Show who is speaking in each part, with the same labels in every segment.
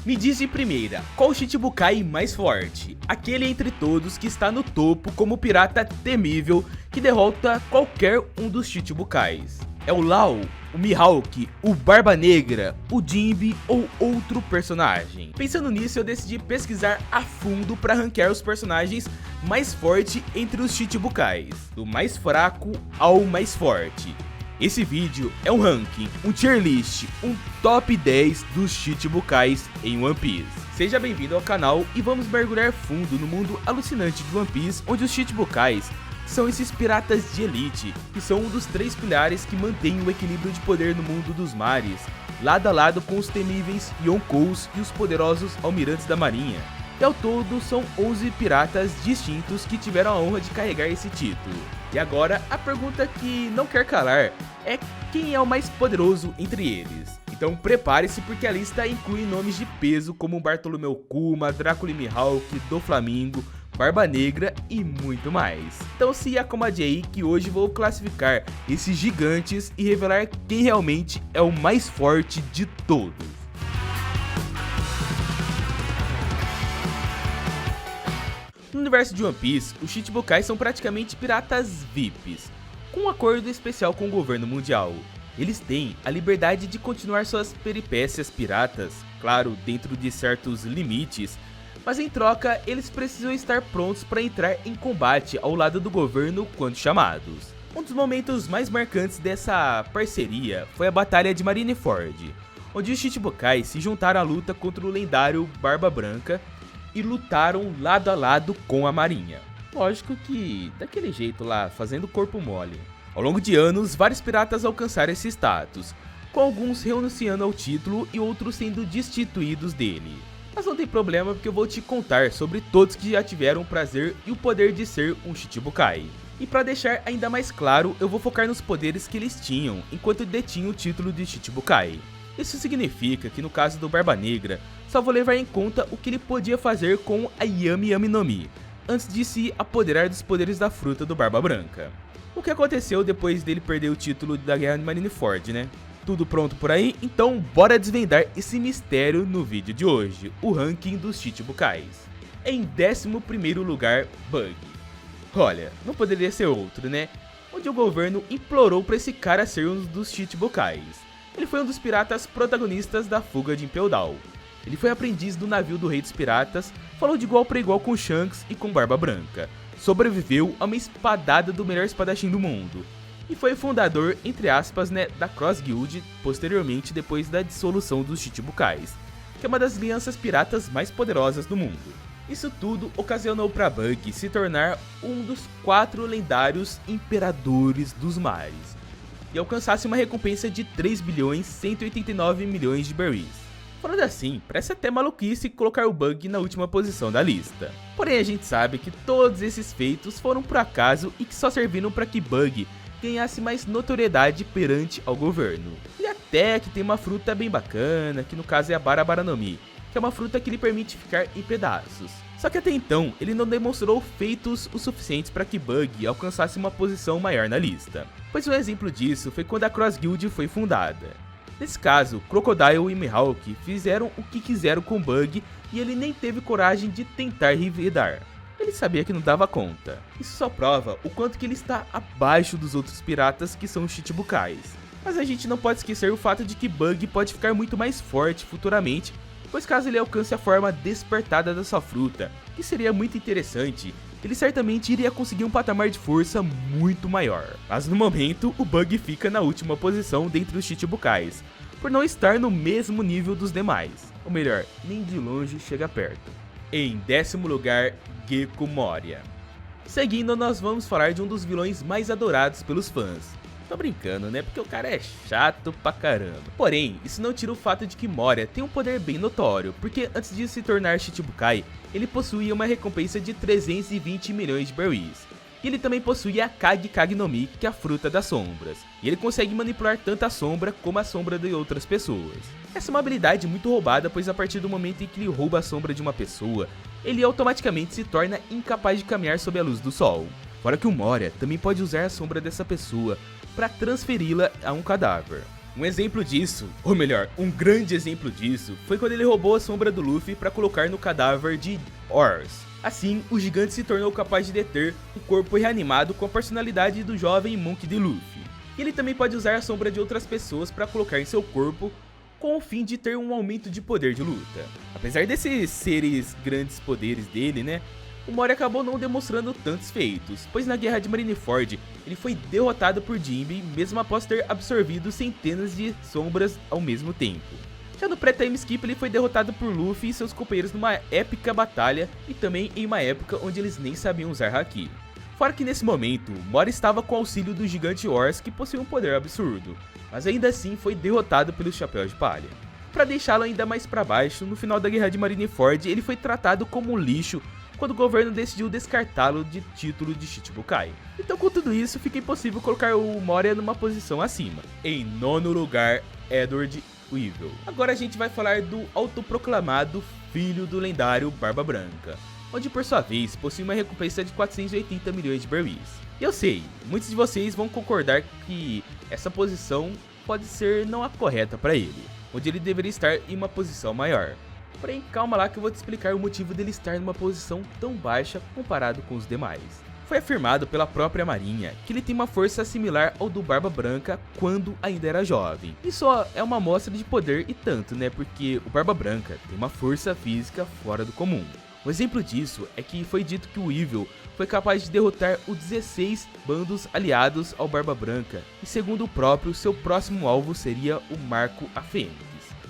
Speaker 1: Me diz de primeira, qual o Shichibukai mais forte? Aquele entre todos que está no topo como pirata temível que derrota qualquer um dos Shichibukais. É o Law, o Mihawk, o Barba Negra, o Jinbe ou outro personagem? Pensando nisso, eu decidi pesquisar a fundo para ranquear os personagens mais fortes entre os Shichibukais, do mais fraco ao mais forte. Esse vídeo é um ranking, um tier list, um top 10 dos Shichibukais em One Piece. Seja bem-vindo ao canal e vamos mergulhar fundo no mundo alucinante de One Piece, onde os Shichibukais são esses piratas de elite, que são um dos 3 pilares que mantêm o equilíbrio de poder no mundo dos mares, lado a lado com os temíveis Yonkous e os poderosos almirantes da marinha. E ao todo são 11 piratas distintos que tiveram a honra de carregar esse título. E agora a pergunta que não quer calar é quem é o mais poderoso entre eles. Então prepare-se porque a lista inclui nomes de peso como Bartolomeu Kuma, Drácula e Mihawk, Doflamingo, Barba Negra e muito mais. Então se acomode aí que hoje vou classificar esses gigantes e revelar quem realmente é o mais forte de todos. No universo de One Piece, os Shichibukais são praticamente piratas VIPs, com um acordo especial com o governo mundial. Eles têm a liberdade de continuar suas peripécias piratas, claro, dentro de certos limites, mas em troca eles precisam estar prontos para entrar em combate ao lado do governo quando chamados. Um dos momentos mais marcantes dessa parceria foi a Batalha de Marineford, onde os Shichibukais se juntaram à luta contra o lendário Barba Branca e lutaram lado a lado com a marinha. Lógico que daquele jeito lá, fazendo corpo mole. Ao longo de anos, vários piratas alcançaram esse status, com alguns renunciando ao título e outros sendo destituídos dele. Mas não tem problema porque eu vou te contar sobre todos que já tiveram o prazer e o poder de ser um Shichibukai. E para deixar ainda mais claro, eu vou focar nos poderes que eles tinham enquanto detinham o título de Shichibukai. Isso significa que no caso do Barba Negra, só vou levar em conta o que ele podia fazer com a Yami Yami no Mi, antes de se apoderar dos poderes da fruta do Barba Branca. O que aconteceu depois dele perder o título da Guerra de Marineford, né? Tudo pronto por aí? Então bora desvendar esse mistério no vídeo de hoje, o ranking dos Shichibukais. Em 11º lugar, Bug. Olha, não poderia ser outro, né? Onde o governo implorou para esse cara ser um dos Shichibukais. Ele foi um dos piratas protagonistas da fuga de Impel Down. Ele foi aprendiz do navio do Rei dos Piratas, falou de igual para igual com Shanks e com Barba Branca, sobreviveu a uma espadada do melhor espadachim do mundo, e foi fundador, entre aspas, né, da Cross Guild, posteriormente depois da dissolução dos Shichibukais, que é uma das alianças piratas mais poderosas do mundo. Isso tudo ocasionou para Bug se tornar um dos 4 lendários imperadores dos mares, e alcançasse uma recompensa de 3.189 milhões de berries. Falando assim, parece até maluquice colocar o Bug na última posição da lista. Porém a gente sabe que todos esses feitos foram por acaso e que só serviram para que Bug ganhasse mais notoriedade perante ao governo. E até que tem uma fruta bem bacana, que no caso é a Barabara no Mi, que é uma fruta que lhe permite ficar em pedaços. Só que até então, ele não demonstrou feitos o suficientes para que Bug alcançasse uma posição maior na lista. Pois um exemplo disso foi quando a Cross Guild foi fundada. Nesse caso, Crocodile e Mihawk fizeram o que quiseram com Bug e ele nem teve coragem de tentar revidar. Ele sabia que não dava conta. Isso só prova o quanto que ele está abaixo dos outros piratas que são os Shichibukais. Mas a gente não pode esquecer o fato de que Bug pode ficar muito mais forte futuramente, pois caso ele alcance a forma despertada da sua fruta, que seria muito interessante, ele certamente iria conseguir um patamar de força muito maior. Mas no momento, o Bug fica na última posição dentre os Shichibukais, por não estar no mesmo nível dos demais. Ou melhor, nem de longe chega perto. Em 10º lugar, Gecko Moria. Seguindo, nós vamos falar de um dos vilões mais adorados pelos fãs. Tô brincando, né? Porque o cara é chato pra caramba. Porém, isso não tira o fato de que Moria tem um poder bem notório, porque antes de se tornar Shichibukai, ele possuía uma recompensa de 320 milhões de berries. E ele também possuía a Kage Kage no Mi, que é a fruta das sombras. E ele consegue manipular tanto a sombra como a sombra de outras pessoas. Essa é uma habilidade muito roubada, pois a partir do momento em que ele rouba a sombra de uma pessoa, ele automaticamente se torna incapaz de caminhar sob a luz do sol. Fora que o Moria também pode usar a sombra dessa pessoa para transferi-la a um cadáver. Um exemplo disso, ou melhor, um grande exemplo disso, foi quando ele roubou a sombra do Luffy para colocar no cadáver de Ors. Assim, o gigante se tornou capaz de deter um corpo reanimado com a personalidade do jovem Monk D. Luffy. E ele também pode usar a sombra de outras pessoas para colocar em seu corpo, com o fim de ter um aumento de poder de luta. Apesar desses seres grandes poderes dele, né, o Mori acabou não demonstrando tantos feitos, pois na guerra de Marineford ele foi derrotado por Jinbe mesmo após ter absorvido centenas de sombras ao mesmo tempo. Já no pré-time skip ele foi derrotado por Luffy e seus companheiros numa épica batalha e também em uma época onde eles nem sabiam usar Haki. Fora que nesse momento, Mori estava com o auxílio do gigante Ors que possui um poder absurdo, mas ainda assim foi derrotado pelos Chapéus de Palha. Para deixá-lo ainda mais para baixo, no final da guerra de Marineford ele foi tratado como um lixo quando o governo decidiu descartá-lo de título de Shichibukai. Então com tudo isso, fica impossível colocar o Moria numa posição acima. Em nono lugar, Edward Weevil. Agora a gente vai falar do autoproclamado filho do lendário Barba Branca, onde por sua vez possui uma recompensa de 480 milhões de berries. E eu sei, muitos de vocês vão concordar que essa posição pode ser não a correta para ele, onde ele deveria estar em uma posição maior. Porém, calma lá que eu vou te explicar o motivo dele estar numa posição tão baixa comparado com os demais. Foi afirmado pela própria Marinha que ele tem uma força similar ao do Barba Branca quando ainda era jovem. Isso é uma amostra de poder e tanto, né, porque o Barba Branca tem uma força física fora do comum. Um exemplo disso é que foi dito que o Weevil foi capaz de derrotar os 16 bandos aliados ao Barba Branca, e segundo o próprio, seu próximo alvo seria o Marco a Fênix.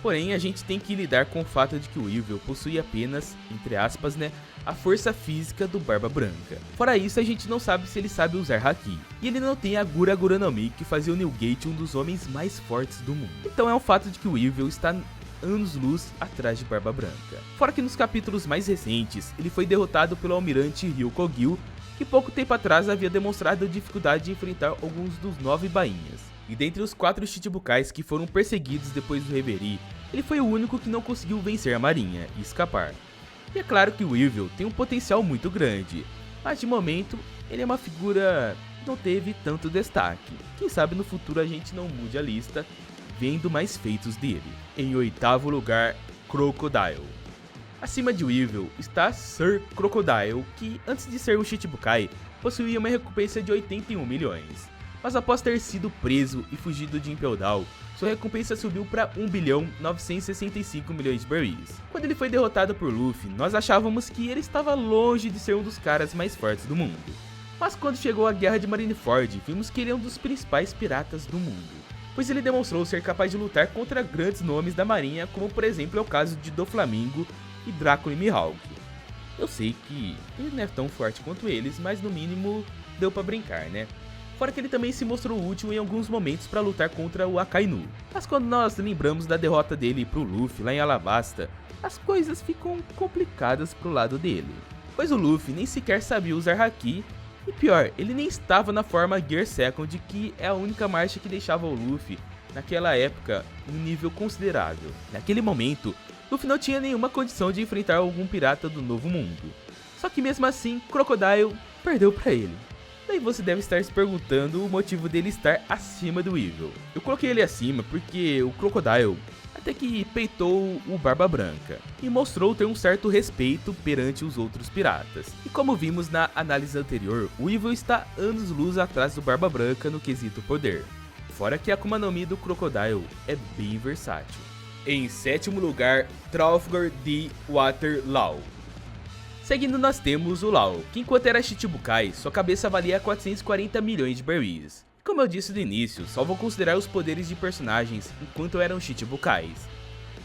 Speaker 1: Porém, a gente tem que lidar com o fato de que o Weevil possui apenas, entre aspas, né, a força física do Barba Branca. Fora isso, a gente não sabe se ele sabe usar Haki. E ele não tem a Gura Gura no Mi, que fazia o Newgate um dos homens mais fortes do mundo. Então é um fato de que o Weevil está anos-luz atrás de Barba Branca. Fora que nos capítulos mais recentes, ele foi derrotado pelo almirante Ryukogyu, que pouco tempo atrás havia demonstrado a dificuldade de enfrentar alguns dos 9 bainhas. E dentre os 4 Chichibukais que foram perseguidos depois do Reverie, ele foi o único que não conseguiu vencer a Marinha e escapar. E é claro que o Weevil tem um potencial muito grande, mas de momento ele é uma figura que não teve tanto destaque. Quem sabe no futuro a gente não mude a lista, vendo mais feitos dele. Em oitavo lugar, Crocodile. Acima de Weevil está Sir Crocodile, que antes de ser um Chichibukai, possuía uma recompensa de 81 milhões. Mas após ter sido preso e fugido de Impel Down, sua recompensa subiu para 1.965 milhões de berries. Quando ele foi derrotado por Luffy, nós achávamos que ele estava longe de ser um dos caras mais fortes do mundo. Mas quando chegou a Guerra de Marineford, vimos que ele é um dos principais piratas do mundo, pois ele demonstrou ser capaz de lutar contra grandes nomes da marinha, como por exemplo é o caso de Doflamingo e Draco e Mihawk. Eu sei que ele não é tão forte quanto eles, mas no mínimo deu pra brincar, né? Fora que ele também se mostrou útil em alguns momentos para lutar contra o Akainu. Mas quando nós lembramos da derrota dele pro Luffy lá em Alabasta, as coisas ficam complicadas pro lado dele, pois o Luffy nem sequer sabia usar Haki, e pior, ele nem estava na forma Gear Second, que é a única marcha que deixava o Luffy, naquela época, em um nível considerável. Naquele momento, Luffy não tinha nenhuma condição de enfrentar algum pirata do Novo Mundo. Só que mesmo assim, Crocodile perdeu pra ele. Daí você deve estar se perguntando o motivo dele estar acima do Weevil. Eu coloquei ele acima porque o Crocodile até que peitou o Barba Branca e mostrou ter um certo respeito perante os outros piratas. E como vimos na análise anterior, o Weevil está anos-luz atrás do Barba Branca no quesito poder. Fora que a Akuma no Mi do Crocodile é bem versátil. Em sétimo lugar, Trafalgar D. Waterlaw. Seguindo nós temos o Law, que enquanto era Chichibukai, sua cabeça valia 440 milhões de berries. Como eu disse no início, só vou considerar os poderes de personagens enquanto eram Chichibukais.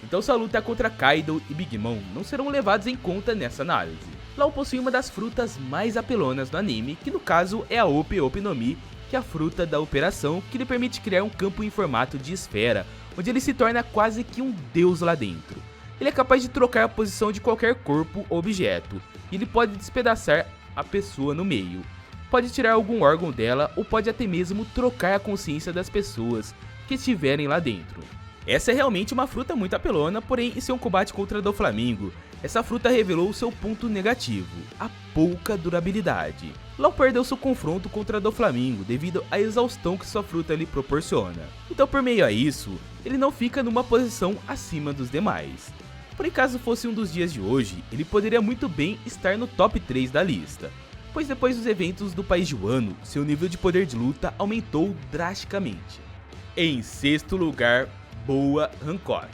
Speaker 1: Então sua luta contra Kaido e Big Mom não serão levados em conta nessa análise. Law possui uma das frutas mais apelonas do anime, que no caso é a Ope Ope no Mi, que é a fruta da operação que lhe permite criar um campo em formato de esfera, onde ele se torna quase que um deus lá dentro. Ele é capaz de trocar a posição de qualquer corpo ou objeto, e ele pode despedaçar a pessoa no meio. Pode tirar algum órgão dela ou pode até mesmo trocar a consciência das pessoas que estiverem lá dentro. Essa é realmente uma fruta muito apelona, porém em seu combate contra Doflamingo, essa fruta revelou seu ponto negativo, a pouca durabilidade. Lau perdeu seu confronto contra Doflamingo devido à exaustão que sua fruta lhe proporciona. Então, por meio a isso, ele não fica numa posição acima dos demais. Porém, caso fosse um dos dias de hoje, ele poderia muito bem estar no top 3 da lista, pois depois dos eventos do país de Wano, seu nível de poder de luta aumentou drasticamente. Em sexto lugar, Boa Hancock.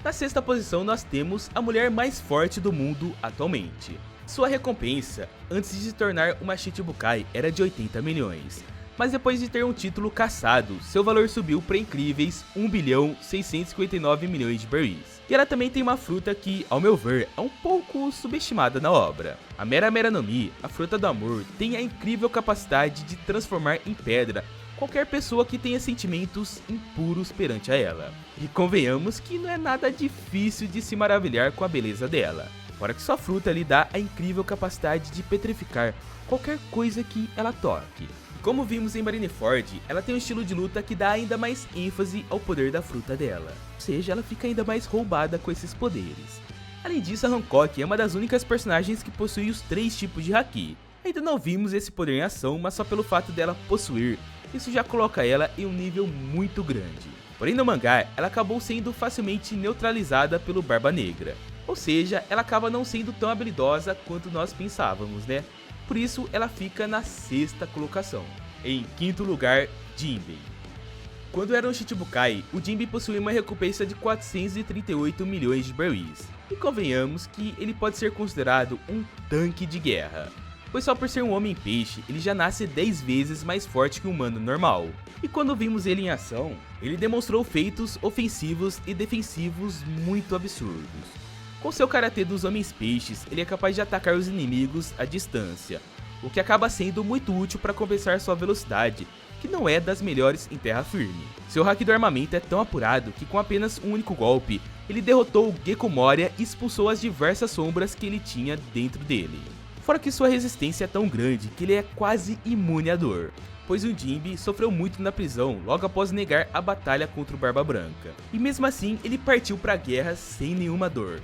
Speaker 1: Na sexta posição nós temos a mulher mais forte do mundo atualmente. Sua recompensa, antes de se tornar uma Shichibukai, era de 80 milhões. Mas depois de ter um título cassado, seu valor subiu para incríveis 1.659 milhões de berries. E ela também tem uma fruta que, ao meu ver, é um pouco subestimada na obra. A Mera Mera no Mi, a fruta do amor, tem a incrível capacidade de transformar em pedra qualquer pessoa que tenha sentimentos impuros perante a ela. E convenhamos que não é nada difícil de se maravilhar com a beleza dela. Fora que sua fruta lhe dá a incrível capacidade de petrificar qualquer coisa que ela toque. Como vimos em Marineford, ela tem um estilo de luta que dá ainda mais ênfase ao poder da fruta dela. Ou seja, ela fica ainda mais roubada com esses poderes. Além disso, a Hancock é uma das únicas personagens que possui os 3 tipos de Haki. Ainda não vimos esse poder em ação, mas só pelo fato dela possuir, isso já coloca ela em um nível muito grande. Porém, no mangá, ela acabou sendo facilmente neutralizada pelo Barba Negra. Ou seja, ela acaba não sendo tão habilidosa quanto nós pensávamos, né? Por isso, ela fica na sexta colocação. Em quinto lugar, Jinbei. Quando era um Shichibukai, o Jinbei possuía uma recompensa de 438 milhões de berries. E convenhamos que ele pode ser considerado um tanque de guerra, pois só por ser um homem peixe, ele já nasce 10 vezes mais forte que um humano normal. E quando vimos ele em ação, ele demonstrou feitos ofensivos e defensivos muito absurdos. Com seu karatê dos homens peixes, ele é capaz de atacar os inimigos à distância, o que acaba sendo muito útil para compensar sua velocidade, que não é das melhores em terra firme. Seu haki do armamento é tão apurado que com apenas um único golpe, ele derrotou o Gecko Moria e expulsou as diversas sombras que ele tinha dentro dele. Fora que sua resistência é tão grande que ele é quase imune à dor, pois o Jinbei sofreu muito na prisão logo após negar a batalha contra o Barba Branca. E mesmo assim, ele partiu para a guerra sem nenhuma dor.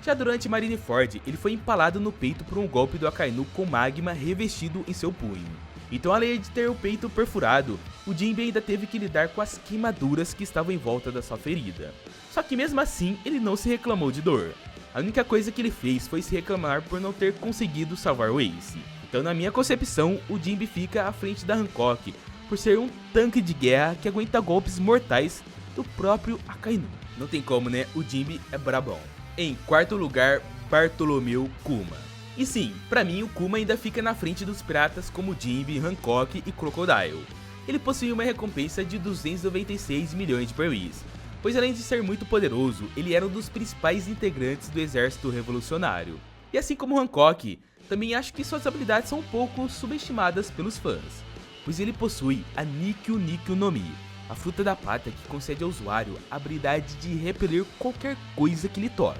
Speaker 1: Já durante Marineford, ele foi empalado no peito por um golpe do Akainu com magma revestido em seu punho. Então, além de ter o peito perfurado, o Jinbei ainda teve que lidar com as queimaduras que estavam em volta da sua ferida. Só que mesmo assim, ele não se reclamou de dor. A única coisa que ele fez foi se reclamar por não ter conseguido salvar o Ace. Então, na minha concepção, o Jinbei fica à frente da Hancock por ser um tanque de guerra que aguenta golpes mortais do próprio Akainu. Não tem como, né? O Jinbei é brabão. Em quarto lugar, Bartolomeu Kuma. E sim, pra mim o Kuma ainda fica na frente dos piratas como Jinbei, Hancock e Crocodile. Ele possui uma recompensa de 296 milhões de berries, pois além de ser muito poderoso, ele era um dos principais integrantes do exército revolucionário. E assim como Hancock, também acho que suas habilidades são um pouco subestimadas pelos fãs, pois ele possui a Nikyu Nikyu no Mi, a fruta da pata que concede ao usuário a habilidade de repelir qualquer coisa que lhe toque.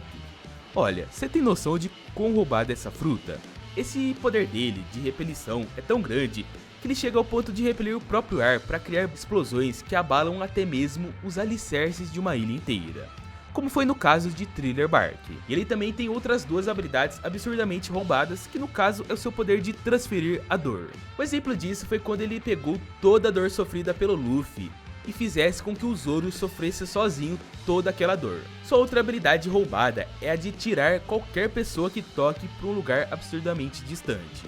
Speaker 1: Olha, você tem noção de quão roubada é essa fruta? Esse poder dele de repelição é tão grande que ele chega ao ponto de repelir o próprio ar para criar explosões que abalam até mesmo os alicerces de uma ilha inteira, como foi no caso de Thriller Bark. E ele também tem outras 2 habilidades absurdamente roubadas, que no caso é o seu poder de transferir a dor. O exemplo disso foi quando ele pegou toda a dor sofrida pelo Luffy e fizesse com que o Zoro sofresse sozinho toda aquela dor. Sua outra habilidade roubada é a de tirar qualquer pessoa que toque para um lugar absurdamente distante.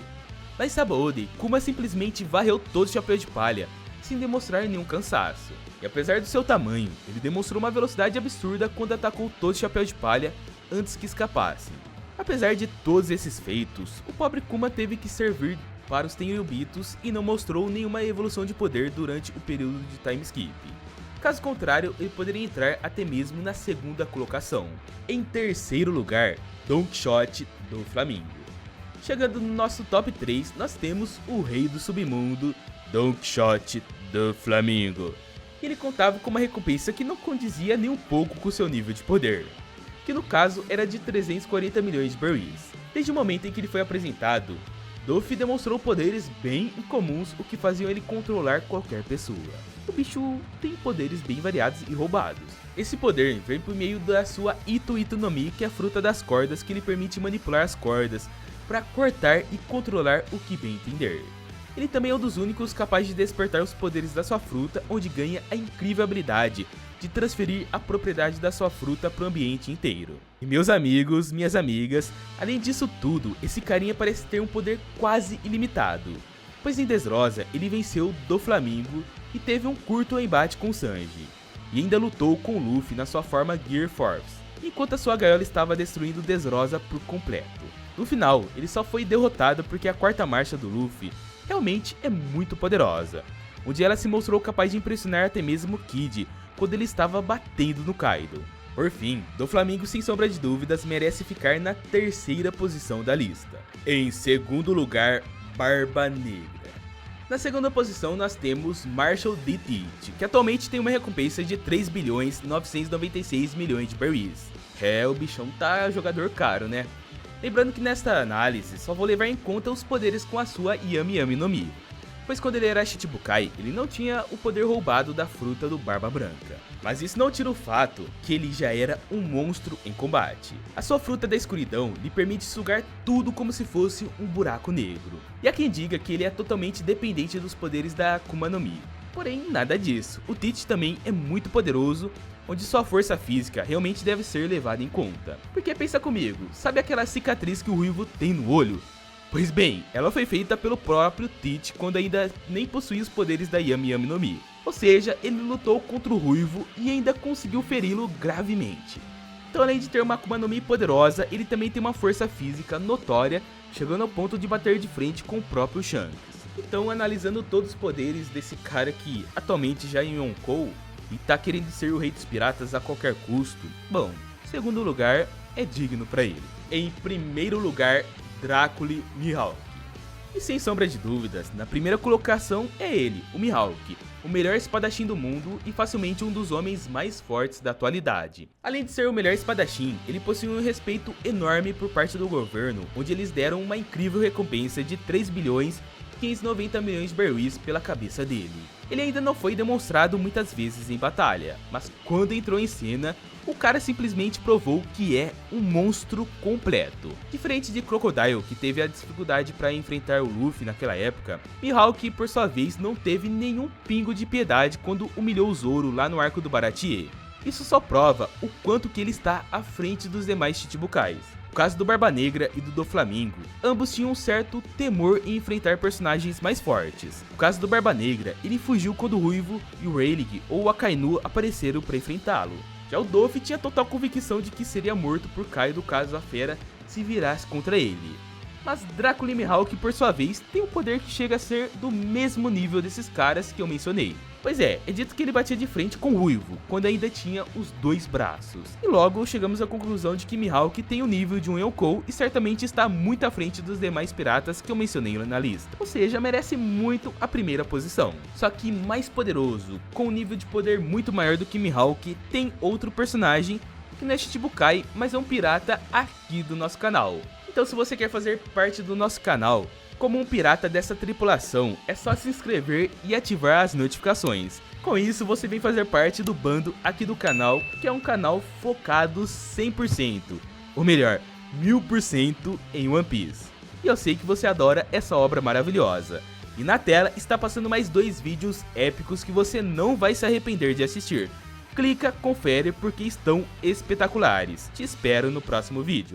Speaker 1: Mas Sabaody, Kuma simplesmente varreu todo o Chapéu de Palha, sem demonstrar nenhum cansaço. E apesar do seu tamanho, ele demonstrou uma velocidade absurda quando atacou todo o Chapéu de Palha antes que escapasse. Apesar de todos esses feitos, o pobre Kuma teve que servir para os Tenryubitos e não mostrou nenhuma evolução de poder durante o período de time skip. Caso contrário, ele poderia entrar até mesmo na segunda colocação. Em terceiro lugar, Don Quixote do Flamengo. Chegando no nosso top 3, nós temos o rei do submundo, Don Quixote do Flamengo. Ele contava com uma recompensa que não condizia nem um pouco com seu nível de poder, que no caso era de 340 milhões de berries. Desde o momento em que ele foi apresentado, Luffy demonstrou poderes bem incomuns, o que faziam ele controlar qualquer pessoa. O bicho tem poderes bem variados e roubados. Esse poder vem por meio da sua Ito Ito no Mi, que é a fruta das cordas, que lhe permite manipular as cordas para cortar e controlar o que bem entender. Ele também é um dos únicos capazes de despertar os poderes da sua fruta, onde ganha a incrível habilidade de transferir a propriedade da sua fruta para o ambiente inteiro. E meus amigos, minhas amigas, além disso tudo, esse carinha parece ter um poder quase ilimitado, pois em Dressrosa ele venceu Doflamingo e teve um curto embate com Sanji, e ainda lutou com Luffy na sua forma Gear Force, enquanto a sua gaiola estava destruindo Dressrosa por completo. No final, ele só foi derrotado porque a quarta marcha do Luffy realmente é muito poderosa, onde ela se mostrou capaz de impressionar até mesmo Kid quando ele estava batendo no Kaido. Por fim, Doflamingo sem sombra de dúvidas merece ficar na terceira posição da lista. Em segundo lugar, Barba Negra. Na segunda posição nós temos Marshall D. Tate, que atualmente tem uma recompensa de 3 bilhões 996 milhões de berries. É, o bichão tá jogador caro, né? Lembrando que nesta análise só vou levar em conta os poderes com a sua Yami Yami no Mi, pois quando ele era Shichibukai, ele não tinha o poder roubado da fruta do Barba Branca. Mas isso não tira o fato que ele já era um monstro em combate. A sua fruta da escuridão lhe permite sugar tudo como se fosse um buraco negro. E há quem diga que ele é totalmente dependente dos poderes da Akuma no Mi. Porém, nada disso. O Tate também é muito poderoso, onde sua força física realmente deve ser levada em conta. Porque pensa comigo, sabe aquela cicatriz que o Ruivo tem no olho? Pois bem, ela foi feita pelo próprio Tate quando ainda nem possuía os poderes da Yami Yami no Mi. Ou seja, ele lutou contra o Ruivo e ainda conseguiu feri-lo gravemente. Então, além de ter uma Akuma no Mi poderosa, ele também tem uma força física notória, chegando ao ponto de bater de frente com o próprio Shanks. Então, analisando todos os poderes desse cara que atualmente já é Yonkou e tá querendo ser o rei dos piratas a qualquer custo, bom, segundo lugar é digno pra ele. Em primeiro lugar, Dracula Mihawk. E sem sombra de dúvidas, na primeira colocação é ele, o Mihawk, o melhor espadachim do mundo e facilmente um dos homens mais fortes da atualidade. Além de ser o melhor espadachim, ele possui um respeito enorme por parte do governo, onde eles deram uma incrível recompensa de 3 bilhões 590 milhões de berries pela cabeça dele. Ele ainda não foi demonstrado muitas vezes em batalha, mas quando entrou em cena, o cara simplesmente provou que é um monstro completo. Diferente de Crocodile, que teve a dificuldade para enfrentar o Luffy naquela época, Mihawk por sua vez não teve nenhum pingo de piedade quando humilhou o Zoro lá no arco do Baratie. Isso só prova o quanto que ele está à frente dos demais Chichibukais. No caso do Barba Negra e do Doflamingo, ambos tinham um certo temor em enfrentar personagens mais fortes. No caso do Barba Negra, ele fugiu quando o Ruivo e o Rayleigh ou o Akainu apareceram para enfrentá-lo. Já o Doff tinha total convicção de que seria morto por Kaido caso a fera se virasse contra ele. Mas Dracula e Mihawk, por sua vez, tem um poder que chega a ser do mesmo nível desses caras que eu mencionei. Pois é dito que ele batia de frente com o Ruivo, quando ainda tinha os 2 braços. E logo chegamos à conclusão de que Mihawk tem o nível de um Yonkou e certamente está muito à frente dos demais piratas que eu mencionei na lista. Ou seja, merece muito a primeira posição. Só que mais poderoso, com um nível de poder muito maior do que Mihawk, tem outro personagem que não é Shichibukai, mas é um pirata aqui do nosso canal. Então, se você quer fazer parte do nosso canal como um pirata dessa tripulação, é só se inscrever e ativar as notificações. Com isso, você vem fazer parte do bando aqui do canal, que é um canal focado 100%, ou melhor, 1000% em One Piece. E eu sei que você adora essa obra maravilhosa. E na tela está passando mais 2 vídeos épicos que você não vai se arrepender de assistir. Clica, confere porque estão espetaculares. Te espero no próximo vídeo.